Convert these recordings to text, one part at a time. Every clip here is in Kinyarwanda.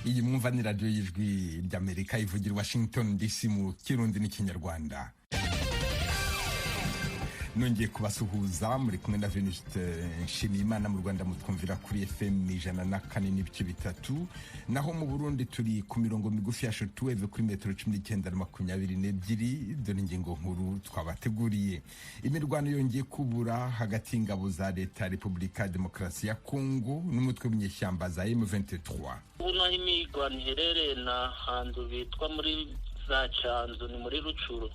iyi mwumva ni radiyo y'ijwi ry'Amerika ivugira Washington DC mu Kirundi n'Ikinyarwanda. Nongeye kubasuhuza muri kumwe na Venuste Nshimiyimana. Mu Rwanda mutwumvira kuri FM 104.3, naho mu Burundi turi ku mirongo migufi ya shortwave kuri metero 19 na 22. Dore ingingo nkuru twabateguriye. Imirwano yongeye kubura hagati y'ingabo za leta Repubulika Demokarasi ya Kongo n'umutwe w'inyeshyamba za M23. Uno imirwano iherereye na hantu bitwa muri za Canzu, ni muri Rucuru,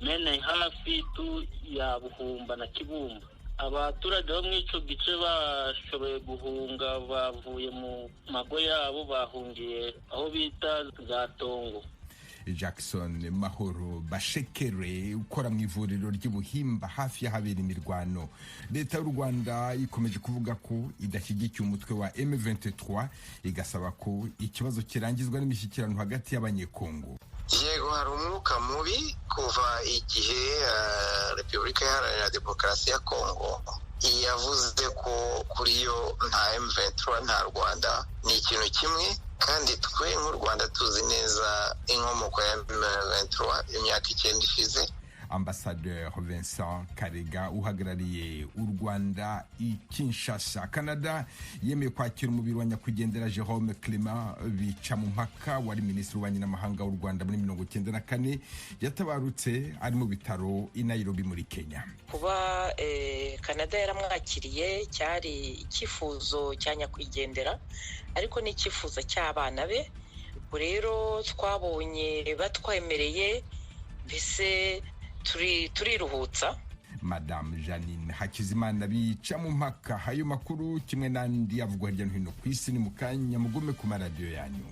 mene hafi tu ya Buhumba na Kibumba. Abaturage bo mw'ico gice bashoboye guhunga, bavuye mu mago yabo, bahungiye aho bita za Tongo. Jackson Mahoro Bashekere ukora mu ivuriro ry'Ubuhimba hafi y'ahabera imirwano. Leta y'u Rwanda ikomeje kuvuga ko idashyigikiye umutwe wa M23, igasaba ko ikibazo kirangizwa n'imishyikirano hagati y'Abanyekongo. Yego, hari umwuka mubi kuva igihe Repubulika Iharanira Demokarasi ya Kongo yavuze ko kuri yo nta M23 nta Rwanda. Ni ikintu kimwe, kandi twe nk'u Rwanda tuzi neza inkomoko ya M23 imyaka 9 ishize. Ambassadeur Vincent Karega uhagarariye u Rwanda i Kinshasa. Canada yemeye kwakira umubiri wa nyakwigendera Jérôme Clément Bicamumpaka wari minisitiri w'ububanyi n'amahanga w'u Rwanda muri 1994, yatabarutse ari mu bitaro i Nairobi muri Kenya. Kuba Canada yaramwakiriye cyari icyifuzo cya nyakwigendera, ariko ni icyifuzo cy'abana be. Rero twabonye batwemereye, mbese turiruhutsa. Madame Janine Hakizimana Bicamumpaka. Hayo makuru kimwe n'andi avugwa hirya no hino ku isi ni mu kanya, mugume ku maradiyo yanyu.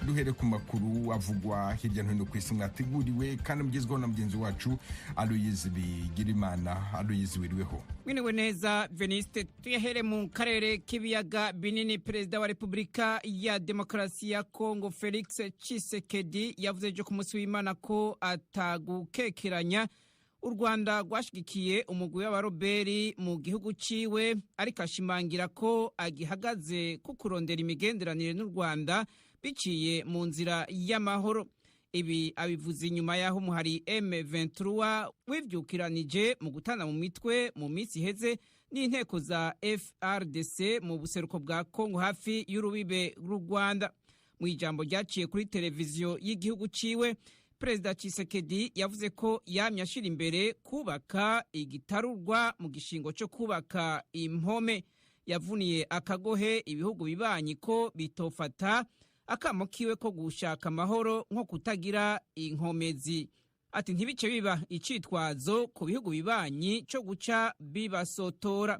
Duhere ku makuru avugwa hirya no hino ku isi mwateguriwe kandi mugezweho na mugenzi wacu Aloyizi Bigirimana. Aloyizi, wiriweho? Mwiriwe neza Veniste. Tuyahere mu karere k'ibiyaga binini. Perezida wa Repubulika ya Demokarasi ya Kongo Felix Tshisekedi yavuze ejo ku munsi w'Imana ko atagukekeranya u Rwanda rwashigikiye umugwi w'abaroberi mu gihugu ciwe, ariko ashimangira ko agihagaze ku kurondera imigenderanire n'u Rwanda biciye mu nzira y'amahoro. Ibi abivuze inyuma y'aho umuhari M23 wivyukiranije mu gutana mu mitwe mu minsi iheze n'inteko za FRDC mu buseruko bwa Kongo hafi y'urubibe rw'u Rwanda. Mu ijambo ryaciye kuri televiziyo y'igihugu ciwe, Perezida Tshisekedi yavuze ko yamye ashira imbere kubaka igitarurwa mu gishingo cyo kubaka impome. Yavuniye akagohe ibihugu bibanyi ko bitofata akamo kiwe ko gushaka amahoro nko kutagira inkomezi. Ati ntibice biba icitwazo ku bihugu bibanyi cyo guca bibasotora.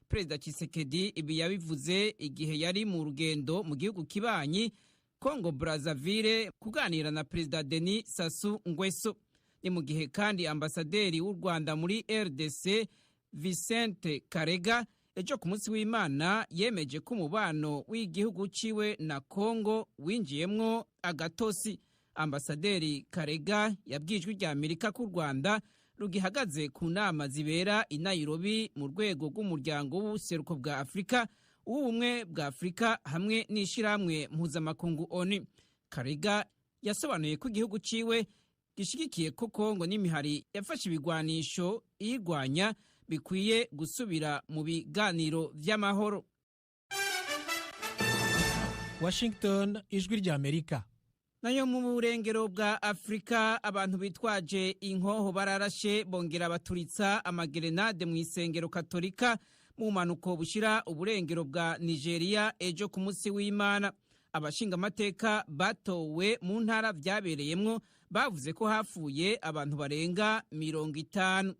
Perezida Tshisekedi ibi yabivuze igihe yari mu rugendo mu gihugu kibanyi Congo Brazzaville kuganira na Perezida Denis Sassou Nguesso. Ni mu gihe kandi ambasaderi w'u Rwanda muri RDC Vicente Karega ejo ku munsi w'Imana yemeje ko umubano w'igihugu ciwe na Kongo winjiyemwo agatosi. Ambasaderi Karega yabwijwe rya Amerika ko u Rwanda rugihagaze ku nama zibera i Nairobi mu rwego rw'umuryango w'ubuseruko bwa Afrika, ubumwe bwa Afrika hamwe n'ishirahamwe mpuzamakungu ONU. Karega yasobanuye ko igihugu ciwe gishigikiye ko Kongo n'imihari yafashe ibigwanisho irwanya bikwiye gusubira mu biganiro vy'amahoro. Washington, ijwi ry'Amerika. Nayo mu burengero bwa Afrika, abantu bitwaje inkoho bararashe bongera baturitsa amagerenade mu isengero Katolika mu manuko bushira uburengero bwa Nigeria ejo ku munsi w'Imana. Abashinga amateka batowe mu ntara vyabereyemwo bavuze ko hafuye abantu barenga 50.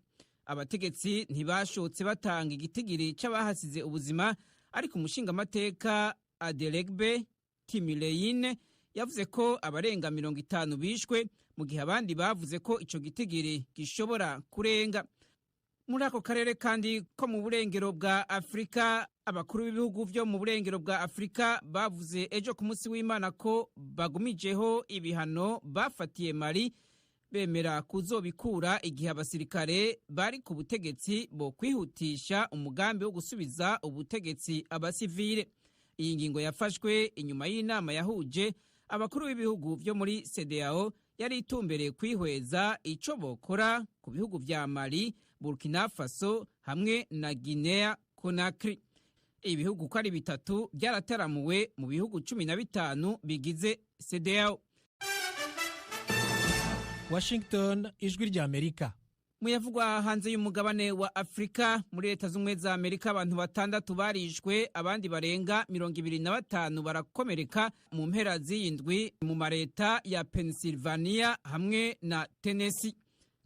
Abategetsi ntibashotse batanga igitigiri c'abahasize ubuzima, ariko umushinga amateka Adelegbe Timileyine yavuze ko abarenga 50 bishwe, mu gihe abandi bavuze ko ico gitigiri gishobora kurenga. Muri ako karere kandi ko mu burengero bwa Afrika, abakuru b'ibihugu byo mu burengero bwa Afrika bavuze ejo ku munsi w'Imana ko bagumijeho ibihano bafatiye Mali, bemera kuzobikura igihe abasirikare bari ku butegetsi bo kwihutisha umugambi wo gusubiza ubutegetsi abasivile. iyi ngingo yafashwe inyuma y'inama yahuje abakuru b'ibihugu byo muri CEDEAO yari itumbereye kwihweza ico bokora ku bihugu vya Mali, Burkina Faso hamwe na Guinea Conakry. Ibihugu uko ari bitatu byarataramuwe mu bihugu 15 bigize CEDEAO. Washington, ijwi rya Amerika. Muyavugwa hanze y'umugabane wa Afrika, muri Leta z'Ubumwe za Amerika abantu 6 barishwe, abandi barenga 25 barakomereka mu mpera z'indwi mu mareta ya Pennsylvania hamwe na Tennessee.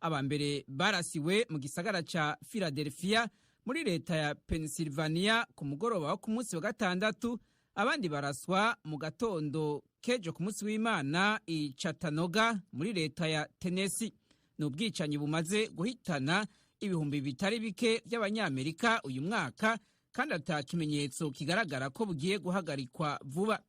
Abambere barasiwe mu gisagara ca Philadelphia muri leta ya Pennsylvania ku mugoroba wo ku munsi wa gatandatu, abandi baraswa mu gatondo kejo ku munsi w'Imana i Chattanooga muri leta ya Tennessee. N'ubwicanyi bumaze guhitana ibihumbi bitari bike by'Abanyamerika uyu mwaka, kandi ata kimenyetso kigaragara ko bugiye guhagarikwa vuba.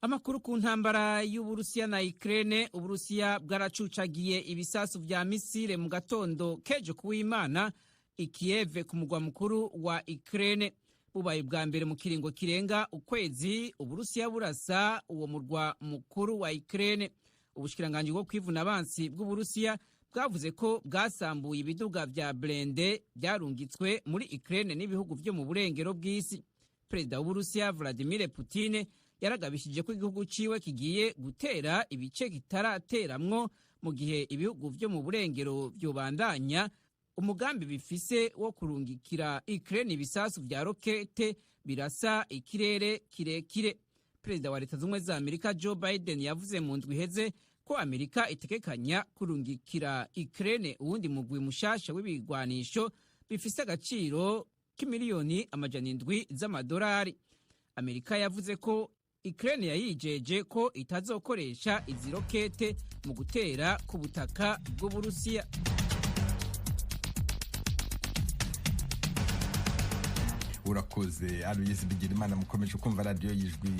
Amakuru ku ntambara y'Uburusiya na Ukraine. Uburusiya bwaracucagiye ibisasu vya misile mu gatondo kejo ku w'Imana i Kiev ku mugwa mukuru wa Ukraine. Bubaye bwa mbere mu kiringo kirenga ukwezi Uburusiya burasa uwo murwa mukuru wa Ukraine. Ubushikiranganji bwo kwivuna abansi bw'Uburusiya bwavuze ko bwasambuye ibiduga vya blende byarungitswe muri Ukraine n'ibihugu vyo mu burengero bw'isi. Perezida w'Uburusiya Vladimir Putin yaragabishije ko igihugu ciwe kigiye gutera ibice kitarateramwo mu gihe ibihugu vyo mu burengero vyobandanya umugambi bifise wo kurungikira Ukraine ibisasu vya rokete birasa ikirere kirekire. Perezida wa Leta z'Ubumwe za Amerika Joe Biden yavuze mu ndwi iheze ko Amerika itekekanya kurungikira Ukraine uwundi mugwi mushasha w'ibigwanisho bifise agaciro k'imiliyoni $700 z'amadolari. Amerika yavuze ko Ukraine yayijeje ko itazokoresha izi rokete mu gutera ku butaka bw'Uburusiya. Urakoze Aloyes Bigirimana. Mukomeje kumva radio y'ijwi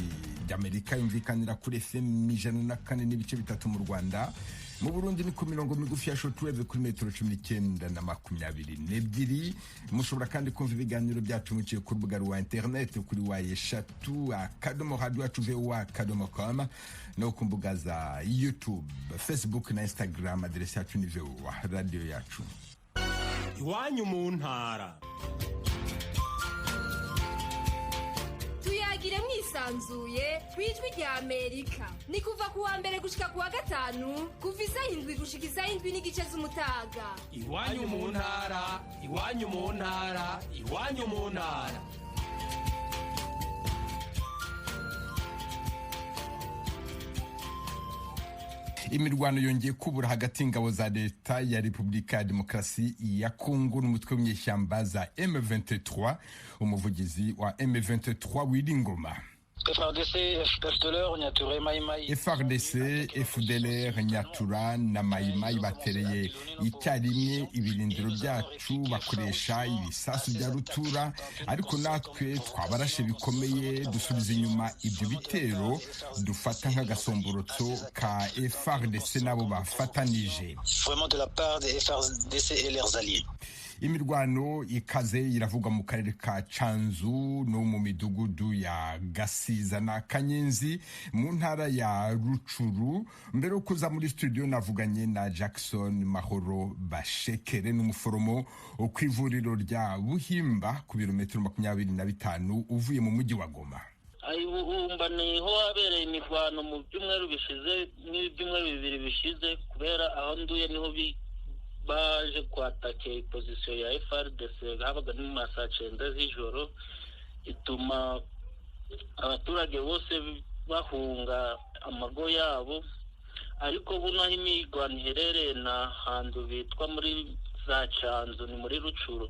ry'Amerika yumvikanira kuri FM 104.3 mu Rwanda. Mu Burundi ni ku mirongo migufi ya shortwave kuri metero 19 na 22. Mushobora kandi kumva ibiganiro byacu muciye ku rubuga rwa internet kuri www.radio.com no ku mbuga za YouTube, Facebook na Instagram. Adresse yacu ni radio yacu. Iwanyu mu ntara. Tuyagire mwisanzuye kwijwi rya Amerika. Ni kuva kuwa mbere gushika kuwa gatanu, kuva isaha 7 gushika isaha 7:30 z'umutaga. Iwanyu mu ntara, iwanyu mu ntara, iwanyu mu ntara. Imirwano yongeye kubura hagati y'ingabo za leta ya Repubulika ya Demokarasi ya Kongo n'umutwe w'inyeshyamba za M23. Umuvugizi wa M23 Wiringoma: FARDC, FDLR, Nyatura na Maimai batereye icyarimwe ibirindiro byacu bakoresha ibisasu bya rutura, ariko natwe twabarashe bikomeye dusubiza inyuma ibyo bitero dufata nk'agasomborotso ka FARDC nabo bafatanije. Imirwano ikaze iravugwa mu karere ka Canzu no mu midugudu ya Gasiza na Kanyenzi mu ntara ya Rucuru. Mbere yo kuza muri studio navuganye na Jackson Mahoro Bashekere, n'umuforomo ku ivuriro rya Buhimba ku birometero 25 uvuye mu mujyi wa Goma. Buhumba niho habereye imirwano mu byumweru bishize n'ibyumweru 2 bishize, kubera aho nduye niho baje kwatake position ya FARDC habaga mu masaa 9 z'ijoro, ituma abaturage bose bahunga amago yabo. Ariko buno imigwano iherereye na hantu bitwa muri za Canzu ni muri Rucuru,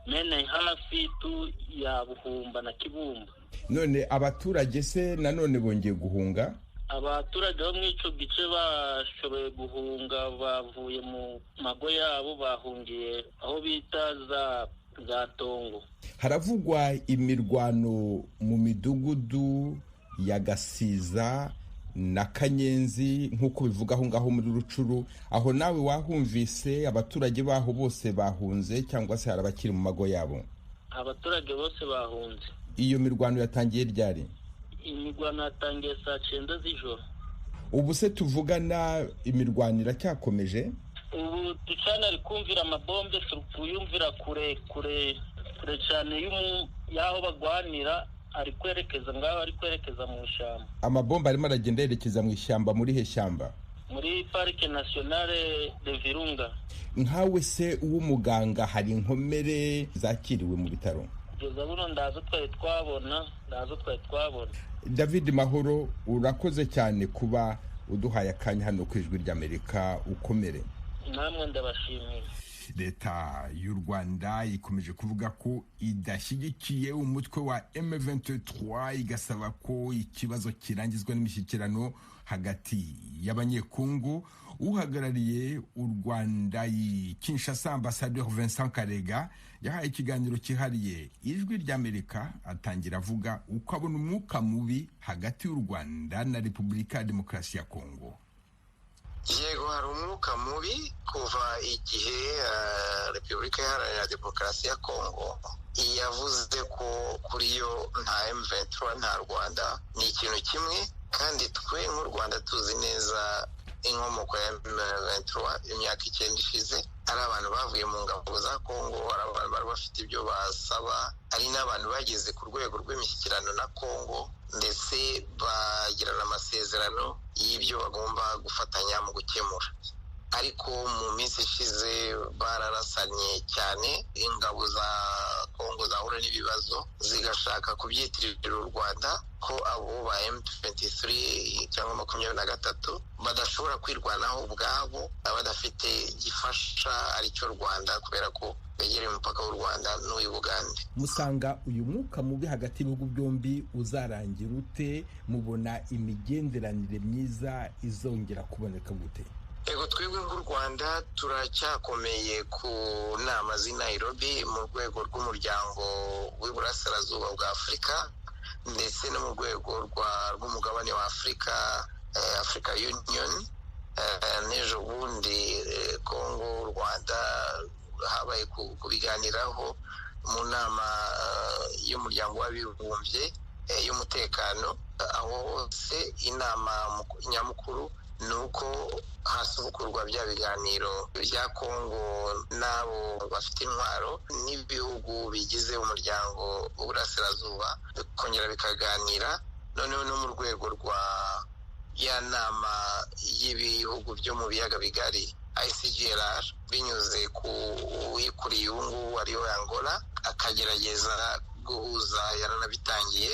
mene hafi tu ya Buhumba na Kibumba. None abaturage se nanone bongeye guhunga? Abaturage bo mw'ico gice bashoboye guhunga, bavuye mu mago yabo, bahungiye aho bita za Tongo. Haravugwa imirwano mu midugudu ya Gasiza na Kanyenzi nk'uko bivuga aho ngaho muri Rucuru. Aho nawe wahumvise abaturage baho bose bahunze cyangwa se harabakiri mu mago yabo? Abaturage bose bahunze. iyo mirwano yatangiye ryari? imirwano yatangiye saa 9 z'ijoro. Ubu se tuvugana imirwano iracyakomeje? Ubu ducana ari kumvira amabombe, turikuyumvira kure cyane y'aho bagwanira, ari kwerekeza ngaho, ari kwerekeza mu ishyamba. Amabomba arimo aragenda yerekeza mu ishyamba. Muri he shyamba? Muri Parike Nationale de Virunga. Nkawe se uw'umuganga hari inkomere zakiriwe mu bitaro? Kugeza buno ndazo twari twabona. David Mahoro, urakoze cyane kuba uduhaye akanya hano ku Ijwi ry'Amerika. Ukomere. Namwe ndabashimiye. Leta y'u Rwanda ikomeje kuvuga ko idashyigikiye umutwe wa M23, igasaba ko ikibazo kirangizwa n'imishyikirano hagati y'abanyekongo. Uhagarariye u Rwanda i Kinshasa, Ambassadeur Vincent Karega, yahaye ikiganiro cyihariye Ijwi ry'Amerika, atangira avuga uko abona umwuka mubi hagati y'u Rwanda na Repubulika ya Demokarasi ya Kongo. Yego, hari umwuka mubi kuva igihe Repubulika Iharanira Demokarasi ya Kongo yavuze ko kuri yo nta M23 nta Rwanda. Ni ikintu kimwe, kandi twe nk'u Rwanda tuzi neza inkomoko ya M23. Imyaka 9 ishize ari abantu bavuye mu ngabo za Kongo, ari abantu bari bafite ibyo basaba, ari n'abantu bageze ku rwego rw'imishyikirano na Kongo, ndetse bagirana amasezerano y'ibyo bagomba gufatanya mu gukemura. Ariko mu minsi ishize bararasanye cyane, ingabo za Kongo zahura n'ibibazo zigashaka kubyitirira u Rwanda ko abo ba M23 cyangwa 23 badashobora kwirwanaho ubwabo, badafite gifasha aricyo Rwanda, kubera ko begereye umupaka w'u Rwanda n'uyu Bugande. Musanga uyu mwuka mubi hagati y'ibihugu byombi uzarangira ute? Mubona imigenderanire myiza izongera kuboneka gute? Ego, twebwe nk'u Rwanda turacyakomeye ku nama z'i Nairobi mu rwego rw'umuryango w'iburasirazuba bwa Afurika, ndetse no mu rwego rw'umugabane wa Afurika, Africa Union. N'ejo bundi Kongo, u Rwanda habaye kubiganiraho mu nama y'umuryango w'abibumbye y'umutekano. Aho hose inama nyamukuru nuko hasubukurwa bya biganiro bya Kongo n'abo bafite intwaro n'ibihugu bigize umuryango w'uburasirazuba, kongera bikaganira noneho no mu rwego rwa ya nama y'ibihugu byo mu biyaga bigari ICGLR, binyuze ku uyikuriye ubu ngubu ariyo Angola, akagerageza guhuza, yaranabitangiye,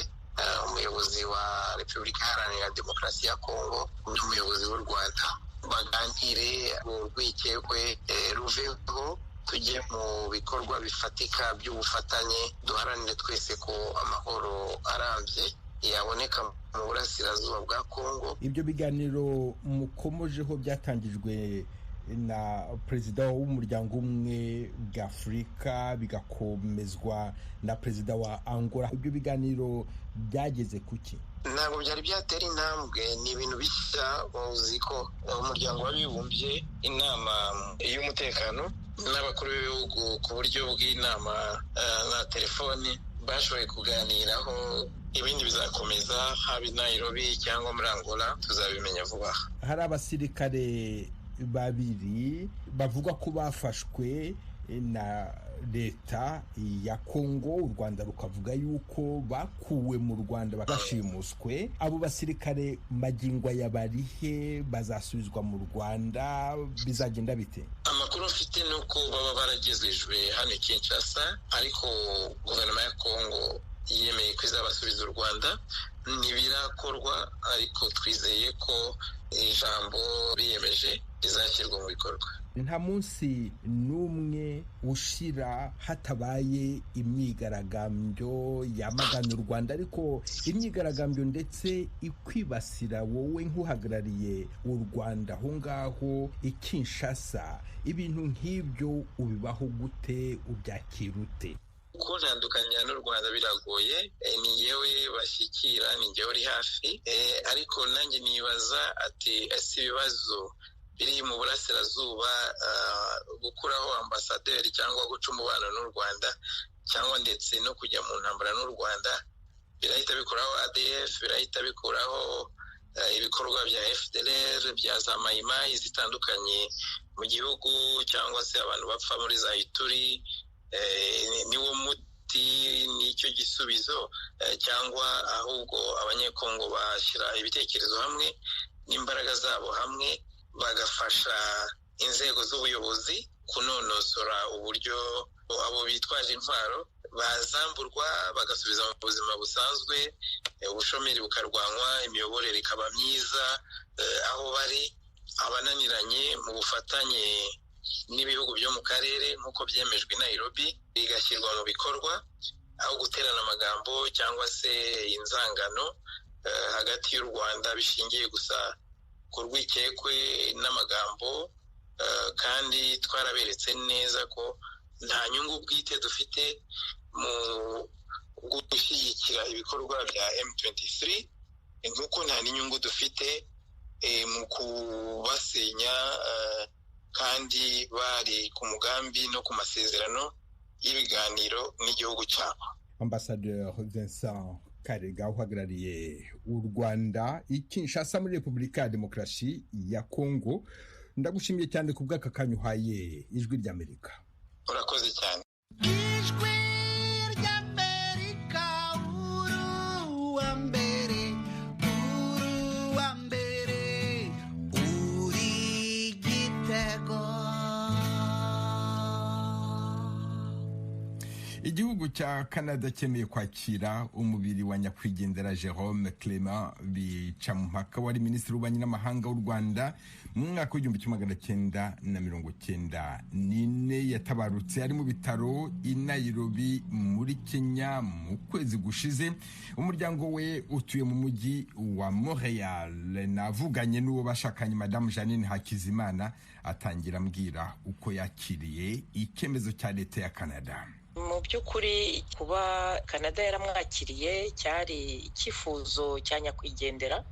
umuyobozi wa Repubulika Iharanira Demokarasi ya Kongo n'umuyobozi w'u Rwanda, baganire urwikekwe ruveho, tujye mu bikorwa bifatika by'ubufatanye, duharanire twese ko amahoro arambye yaboneka mu burasirazuba bwa Kongo. Ibyo biganiro mukomojeho byatangijwe na perezida w'umuryango umwe bwa Afurika, bigakomezwa na perezida wa Angola. Ibyo biganiro byageze kuki? Ntabwo byari byatera intambwe, ni ibintu bishya. Uzi ko umuryango w'abibumbye, inama y'umutekano n'abakuru b'ibihugu ku buryo bw'inama na telefoni bashoboye kuganiraho. Ibindi bizakomeza haba i Nairobi cyangwa muri Angola, tuzabimenya vuba. Hari abasirikare babiri bavuga ko bafashwe na leta ya Kongo, u Rwanda rukavuga yuko bakuwe mu Rwanda bashimuswe. Abo basirikare magingo yabarihe, bazasubizwa mu Rwanda, bizagenda bite? Amakuru mfite nuko baba baragezejwe hano i Kinshasa, ariko guverinoma ya Kongo yemeye ko izabasubiza u Rwanda. Ntibirakorwa, ariko twizeye ko ijambo biyemeje rizashyirwa mu bikorwa. Nta munsi n'umwe ushira hatabaye imyigaragambyo yamagana u Rwanda, ariko imyigaragambyo ndetse ikwibasira wowe nk'uhagarariye u Rwanda aho ngaho i Kinshasa. Ibintu nk'ibyo ubibaho gute, ubyakira ute? Kuntandukanya n'u Rwanda biragoye, ni yewe bashyikira, ni yewe uri hafi, ariko nanjye nibaza ati ese ibibazo biri mu burasirazuba, gukuraho ambasaderi cyangwa guca umubano n'u Rwanda, cyangwa ndetse no kujya mu ntambara n'u Rwanda, birahita bikuraho ADF, birahita bikuraho ibikorwa bya FDLR, bya za mayimayi zitandukanye mu gihugu, cyangwa se abantu bapfa muri za Ituri. Niwo muti, nicyo gisubizo, cyangwa ahubwo abanyekongo bashyira ibitekerezo hamwe n'imbaraga zabo hamwe, bagafasha inzego z'ubuyobozi kunonosora uburyo abo bitwaje intwaro bazamburwa bagasubiza mu buzima busanzwe, ubushomeri bukarwanywa, imiyoborere ikaba myiza aho bari. Abananiranye mu bufatanye n'ibihugu byo mu karere nk'uko byemejwe i Nairobi, bigashyirwa mu bikorwa, aho guterana amagambo cyangwa se inzangano hagati y'u Rwanda bishingiye gusa ku rwikekwe n'amagambo. Kandi twaraberetse neza ko nta nyungu bwite dufite mu gushyigikira ibikorwa bya M23, nk'uko nta n'inyungu dufite mu kubasenya kandi bari ku mugambi no ku masezerano y'ibiganiro n'igihugu cyabo. Ambassadeur Vincent Karega uhagarariye u Rwanda i Kinshasa muri Repubulika ya Demokarasi ya Kongo, ndagushimiye cyane ku bw'aka kanya uhaye Ijwi ry'Amerika. Urakoze cyane. Ijwi ry'Amerika, uruwa mbere, uri Gitego. Igihugu cya Canada cyemeye kwakira umubiri wa nyakwigendera Jerome Clement Bicamumpaka wari minisitiri w'ububanyi n'amahanga w'u Rwanda mu mwaka w'1994. Yatabarutse ari mu bitaro i Nairobi muri Kenya mu kwezi gushize. Umuryango we utuye mu mujyi wa Montreal. Navuganye n'uwo bashakanye Madame Janine Hakizimana, atangira ambwira uko yakiriye icyemezo cya leta ya Canada. Mu by'ukuri kuba Canada yaramwakiriye cyari icyifuzo cya nyakwigendera,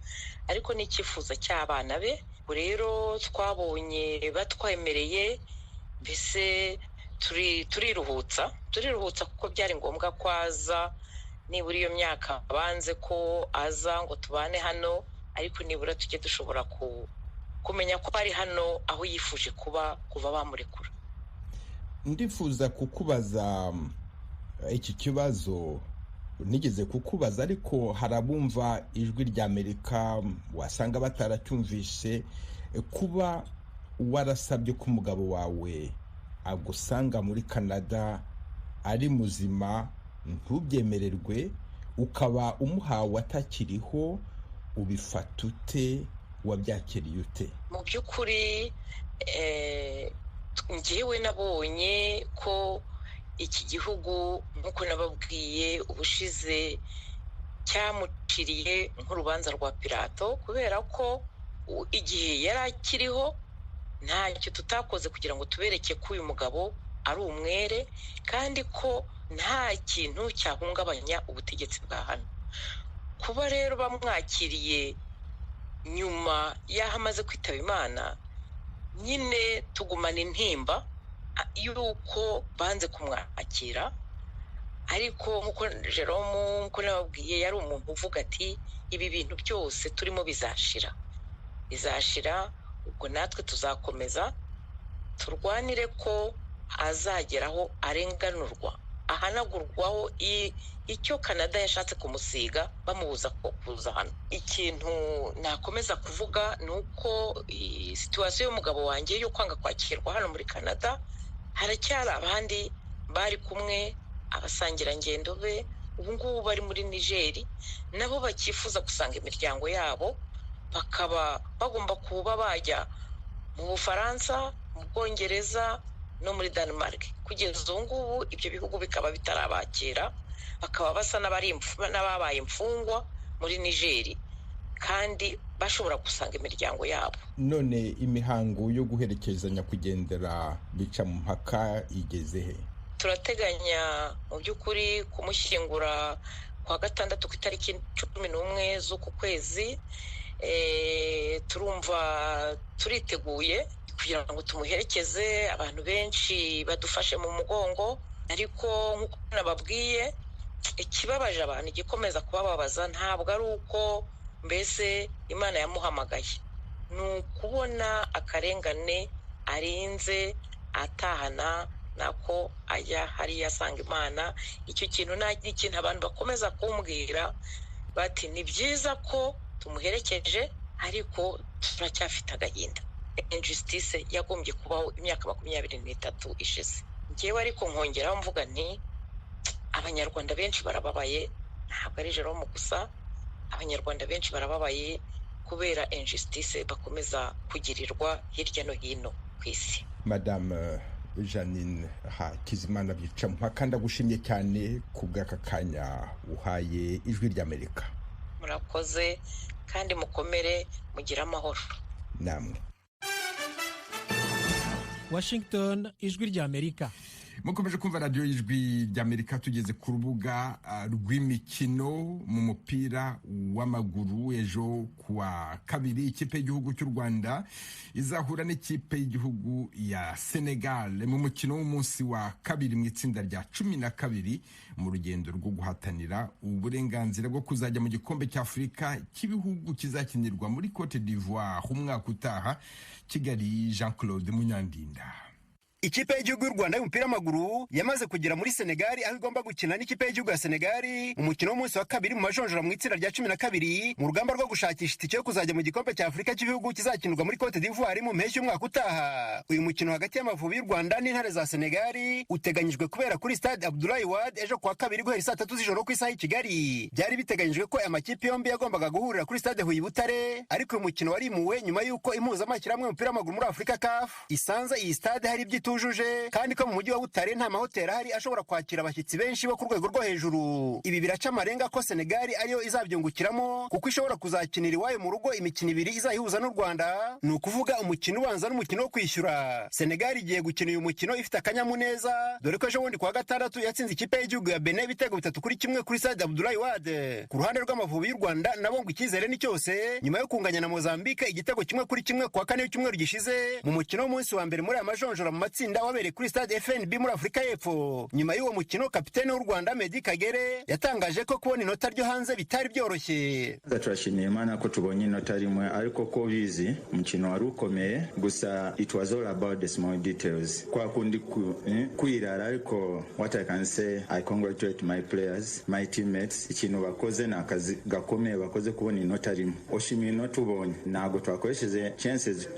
ariko n'icyifuzo cy'abana be. Rero twabonye batwemereye, mbese turiruhutsa kuko byari ngombwa ko aza, nibura iyo myaka banze ko aza ngo tubane hano, ariko nibura tujye dushobora kumenya ko ari hano aho yifuje kuba kuva bamurekura. Ndifuza kukubaza iki kibazo nigeze kukubaza, ariko harabumva Ijwi ry'Amerika wasanga bataracyumvise. Kuba warasabye ko umugabo wawe agusanga muri Canada ari muzima ntubyemererwe, ukaba umuhawe atakiriho, ubifata ute? Wabyakiriye ute? Mu by'ukuri njyewe nabonye ko iki gihugu nk'uko nababwiye ubushize cyamuciriye nk'urubanza rwa Pilato, kubera ko igihe yari akiriho ntacyo tutakoze kugira ngo tubereke ko uyu mugabo ari umwere, kandi ko nta kintu cyahungabanya ubutegetsi bwa hano. Kuba rero bamwakiriye nyuma y'aho amaze kwitaba Imana, nyine tugumana intimba yuko banze kumwakira. Ariko nk'uko Jerome nk'uko nababwiye yari umuntu uvuga ati ibi bintu byose turimo bizashira, ubwo natwe tuzakomeza turwanire ko azageraho arenganurwa, ahanagurwaho icyo Canada yashatse kumusiga bamubuza kuza hano. Ikintu nakomeza kuvuga ni uko situwasiyo y'umugabo wanjye yo kwanga kwakirwa hano muri Canada, haracyari abandi bari kumwe, abasangirangendo be ubu ngubu bari muri Nigeri, nabo bakifuza gusanga imiryango yabo, bakaba bagomba kuba bajya mu Bufaransa, mu Bwongereza no muri Denmark. Kugeza ubu ngubu ibyo bihugu bikaba bitarabakira, bakaba basa n'ababaye imfungwa muri Nigeri, kandi bashobora gusanga imiryango yabo. None imihango yo guherekeza nyakwigendera Bicamumpaka igeze he? Turateganya mu by'ukuri kumushyingura kwa gatandatu ku itariki 11 z'uku kwezi. Turumva turiteguye kugira ngo tumuherekeze, abantu benshi badufashe mu mugongo, ariko nk'uko nababwiye ikibabaje abantu igikomeza kubababaza ntabwo ari uko mbese Imana yamuhamagaye, ni ukubona akarengane arinze atahana nako ajya hariya asanga Imana. icyo kintu ni ikintu abantu bakomeza kumbwira bati ni byiza ko tumuherekeje ariko turacyafite agahinda. Injustice yagombye kubaho imyaka 23 ishize. Njyewe ariko nkongeraho mvuga nti abanyarwanda benshi barababaye, ntabwo ari Jerome gusa, abanyarwanda benshi barababaye kubera injustice bakomeza kugirirwa hirya no hino ku isi. Madame Jeannine Hakizimana Bicampaka, ndagushimye cyane ku bw'aka kanya uhaye Ijwi ry'Amerika. Murakoze kandi mukomere, mugira amahoro namwe. Washington, Ijwi ry'Amerika. Mukomeje kumva radio y'Ijwi ry'Amerika. Tugeze ku rubuga rw'imikino mu mupira w'amaguru. Ejo kuwa kabiri ikipe y'igihugu cy'u Rwanda izahura n'ikipe y'igihugu ya Senegal mu mukino w'umunsi wa kabiri mu itsinda rya 12 mu rugendo rwo guhatanira uburenganzira bwo kuzajya mu gikombe cya Afurika cy'ibihugu kizakinirwa muri Cote d'Ivoire umwaka utaha. Kigali, Jean-Claude Munyandinda. Ikipe y'igihugu y'u Rwanda y'umupira w'amaguru yamaze kugera muri Senegal, aho igomba gukina n'ikipe y'igihugu ya Senegal mu mukino w'umunsi wa kabiri mu majonjora mu itsinda rya 12 mu rugamba rwo gushakisha itike yo kuzajya mu gikombe cya Afurika cy'ibihugu kizakinirwa muri Cote d'Ivoire mu mpeshyi y'umwaka utaha. Uyu mukino hagati y'Amavubi y'u Rwanda n'intare za Senegal uteganyijwe kubera kuri Stade Abdoulaye Wade ejo kuwa kabiri guhera 3 z'ijoro ku isaha i Kigali. Byari biteganyijwe ko amakipe yombi yagombaga guhurira kuri Stade Huye Butare, ariko uyu mukino warimuwe nyuma y'uko impuzamashyirahamwe y'umupira w'amaguru muri Afurika CAF isanze iyi stade hari ibyitujuje, kandi ko mu mujyi wa Butare nta mahoteli ahari ashobora kwakira abashyitsi benshi bo ku rwego rwo hejuru. Ibi biraca amarenga ko Senegal ariyo izabyungukiramo kuko ishobora kuzakinira iwayo mu rugo imikino ibiri izayihuza n'u Rwanda, ni ukuvuga umukino ubanza n'umukino wo kwishyura. Senegal igiye gukina uyu mukino ifite akanyamuneza, dore ko ejo bundi kuwa gatandatu yatsinze ikipe y'igihugu ya Benin ibitego 3-1 kuri Stade Abdoulaye Wade. Ku ruhande rw'Amavubi y'u Rwanda nabo ngo icyizere ni cyose nyuma yo kunganya na Mozambique igitego 1-1 kuwa kane w'icyumweru gishize mu mukino w'umunsi wa mbere muri aya majonjora mu matsinda wabereye kuri Stade FNB muri Afurika y'Epfo. Nyuma y'uwo mukino kapiteni w'u Rwanda Meddie Kagere yatangaje ko kubona inota ryo hanze bitari byoroshye. Turashimiye Imana ko tubonye inota rimwe, ariko ko bizi umukino wari ukomeye, gusa it was all about the small details. Kwa kundi kwirara, ariko what I can say, I congratulate my players, my teammates. Ikintu bakoze na akazi gakomeye bakoze kubona inota rimwe. Oshimiye inota ubonye, ntabwo twakoresheje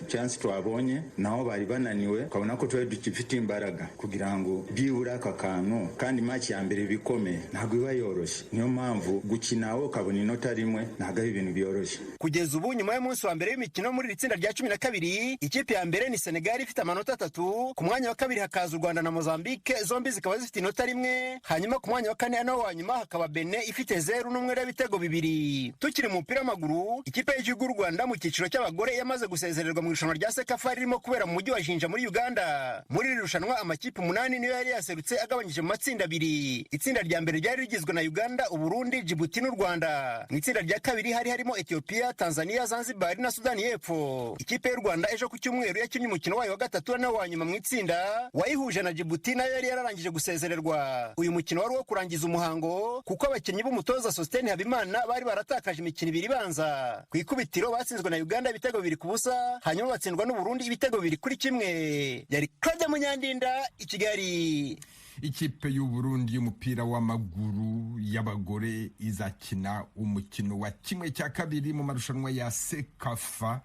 chance twabonye, naho bari bananiwe, ukabona ko twari dufite imbaraga kugira ngo byibura aka kantu, kandi match ya mbere bikomeye ntabwo iba yoroshye. Niyo mpamvu gukinaho ukabona inota rimwe ntabwo ari ibintu byoroshye. Kugeza ubu nyuma y'umunsi wa mbere w'imikino muri itsinda rya 12, ikipe ya mbere ni Senegal ifite amanota 3, ku mwanya wa kabiri hakaza u Rwanda na Mozambique zombi zikaba zifite inota rimwe, hanyuma ku mwanya wa kane naho wa nyuma hakaba Benin ifite 0-1 y'ibitego 2. Tukiri mu mupira w'amaguru, ikipe y'igihugu y'u Rwanda mu cyiciro cy'abagore yamaze gusezererwa mu irushanwa rya Sekafa ririmo kubera mu mujyi wa Jinja muri Uganda. Muri iri rushanwa amakipe 8 niyo yari yaserutse agabanyije mu matsinda 2. Itsinda rya mbere ryari rigizwe na Uganda, Uburundi, Djibouti n'u Rwanda. Mu itsinda rya kabiri hari harimo Ethiopia, Tanzania, Zanzibar na Sudani y'Epfo. Ikipe y'u Rwanda ejo ku cyumweru yakinnye umukino wayo wa gatatu na wa nyuma mu itsinda wayihuje na Djibouti, nayo yari yararangije gusezererwa. Uyu mukino wari wo kurangiza umuhango kuko abakinnyi b'umutoza Sostene Habimana bari baratakaje imikino 2 ibanza. Ku ikubitiro batsinzwe na Uganda ibitego 2-0, hanyuma batsindwa n'u Burundi ibitego 2-1. Yari Claude Munyandinda i Kigali. Ikipe y'u Burundi y'umupira w'amaguru y'abagore izakina umukino wa 1/2 mu marushanwa ya Sekafa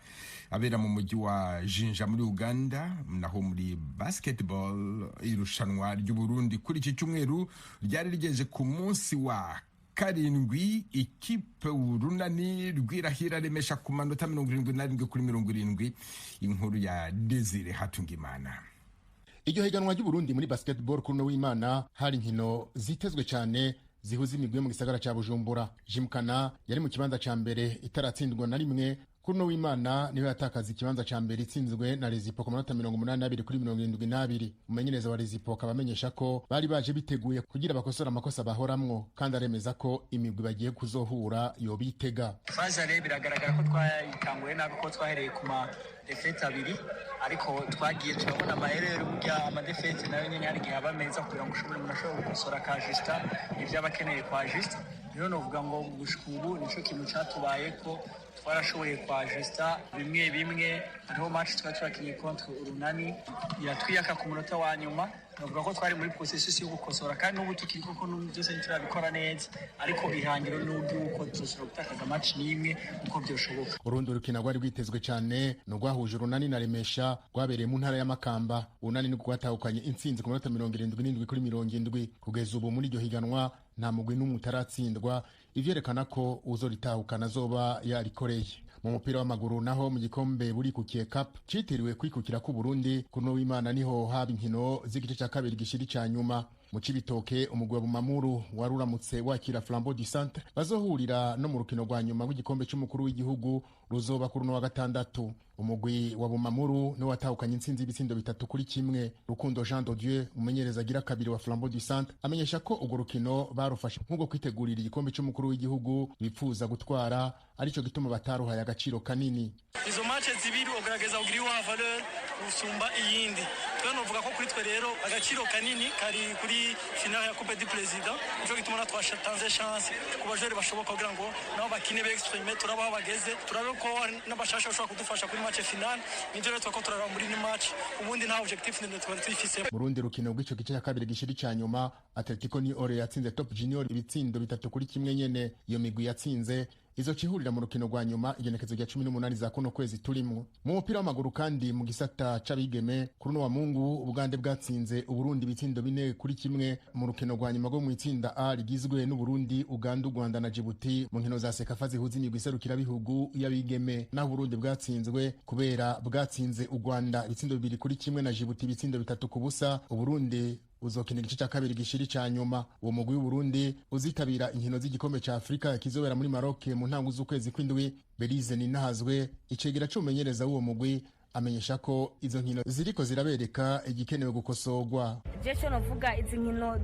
abera mu mujyi wa Jinja muri Uganda. Naho muri basketball irushanwa ry'u Burundi kuri iki cyumweru ryari rigeje ku munsi wa karindwi. Ikipe urunani rwirahira remesha ku manota 77 kuri 70. Inkuru ya Desire Hatungimana. Iryo higanwa ry'u Burundi muri basketball kuri no w'Imana hari inkino zitezwe cyane zihuza imigwi mu gisagara cya Bujumbura. Jimkana yari mu kibanza cya mbere itaratsindwa na rimwe kuri no w'Imana niwe yatakaza ikibanza ca mbere itsinzwe na Rezipo ku manota 82 kuri 72. Umumenyereza wa Rezipo akabamenyesha ko bari baje biteguye kugira bakosora amakosa bahoramwo, kandi aremeza ko imigwi bagiye kuzohura yobitega. Faza rero biragaragara ko twayitanguye nabi, ko twahereye ku ma defete abiri, ariko twagiye turabona amaherero burya amadefete nayo nyene hari gihe aba meza kugira ngo umuntu ashobore gukosora ka Justin ivyo abakeneye kwa Justin. Rero novuga ngo gushika ubu nico kintu catubaye ko twarashoboye kwa Justin bimwe hariho match twakinye contre Urunani iratwiyaka ku munota wa nyuma. Novuga ko twari muri processus yo gukosora, kandi n'ubu tukiri koko byose turabikora neza, ariko bihangiro n'uko tuzoshobora gutakaza match n'imwe uko byoshoboka. Urundi rukina rwari rwitezwe cyane no rwahuje Urunani na Remesha rwabereye mu ntara ya Makamba. Urunani ni rwatahukanye intsinzi ku manota 77 kuri 70. Kugeza ubu muri iryo higanwa nta mugwi n'umwe utaratsindwa, ivyerekana ko uzoritahukana zoba yarikoreye. Mu mupira w'amaguru naho mu gikombe buri ku Cup citiriwe kwikukira ku Burundi, kuno w'Imana niho haba inkino z'igice ca kabiri gishiri ca nyuma. Mu Cibitoke umugwi wa Bumamuru waruramutse wakira Flambeau du Centre bazohurira no mu rukino rwa nyuma rw'igikombe c'umukuru w'igihugu ruzoba kuri no wa gatandatu. Umugwi wa Bumamuru ni watahukanye intsinzi ibitsindo 3-1. Rukundo Jean de Dieu umumenyereza agira kabiri wa Flambeau du Centre amenyesha ko urwo rukino barufashe nk'uko kwitegurira igikombe c'umukuru w'igihugu bipfuza gutwara, arico gituma bataruhaye agaciro kanini. Izo matches zibiri ugaragaza kugira wa valeur usumba iyindi. Twe novuga ko kuri twe rero agaciro kanini kari kuri finale ya Coupe du Président, nico gituma natwashatanze chance ku bajere bashoboka kugira ngo nabo bakine be-exprimer turabaho bageze, turabe ko n'abashasha bashobora kudufasha kuri match finale. Nijo rero twako turara muri ni match, ubundi nta objectif nende twari twifise. Mu rundi rukino rw'ico gice cya kabiri gishiri ca nyuma Atletico ni Ore yatsinze Top Junior ibitsindo 3-1 nyene. Iyo migwi yatsinze izo cihurira mu rukino rwa nyuma igenekezo rya 18 za kuno kwezi turimwo. Mu mupira w'amaguru kandi mu gisata c'abigeme kuri no wa Mungu Ubugande bwatsinze Uburundi ibitsindo 4-1 mu rukino rwa nyuma rwo mu itsinda A rigizwe n'u Burundi, Uganda, Rwanda na Djibouti mu nkino za Sekafa zihuza imigwi iserukira bihugu y'abigeme. Naho Burundi bwatsinzwe kubera bwatsinze u Rwanda ibitsindo 2-1 na Djibouti ibitsindo 3-0. Uburundi uzokina igice cya kabiri gishiri ca nyuma. Uwo mugwi w'Uburundi uzitabira inkino z'igikombe ca Afrika kizobera muri Maroc mu ntango z'ukwezi kw'indwi. Belize Ninahazwe icegera c'umumenyereza w'uwo mugwi amenyesha ko izo nkino ziriko zirabereka igikenewe gukosorwa. Jecho novuga izi nkino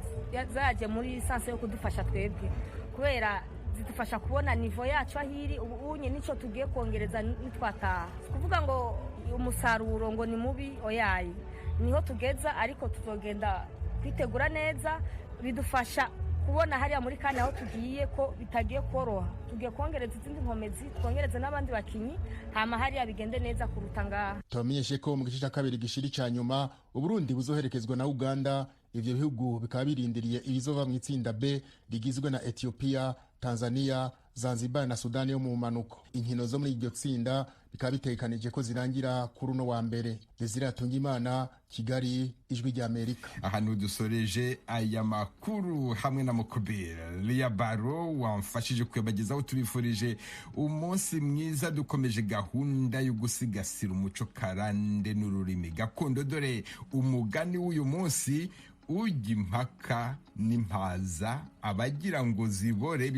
zaje muri sanse yo kudufasha twebwe, kubera zidufasha kubona nivo yacu ahiri ubunye nico tugiye kongereza nitwataha. Kuvuga ngo umusaruro ngo ni mubi oyayi, niho tugeza, ariko tuzogenda kwitegura neza. Bidufasha kubona hariya muri kandi aho tugiye ko bitagiye koroha, tugiye kongereza izindi nkomezi, twongereze n'abandi bakinyi, hama hariya bigende neza kuruta ngaha. Tubamenyeshe ko mu gice cya kabiri gishiri ca nyuma Uburundi buzoherekezwa na Uganda. Ivyo bihugu bikaba birindiriye ibizova mu itsinda B rigizwe na Ethiopia, Tanzania, Zanzibar na Sudani yo mu manuko. Inkino zo muri iryo tsinda bikaba bitegekanije ko zirangira kuri uno wa mbere. Desire Atungimana, Kigali, Ijwi rya Amerika. Ahantu dusoreje aya makuru hamwe na Mukubira Lia Baro wamfashije kwebagezaho. Tubifurije umunsi mwiza, dukomeje gahunda yo gusigasira umuco karande n'ururimi gakondo. Dore umugani w'uyu munsi: ujya impaka n'impaza abagira ngo zibore.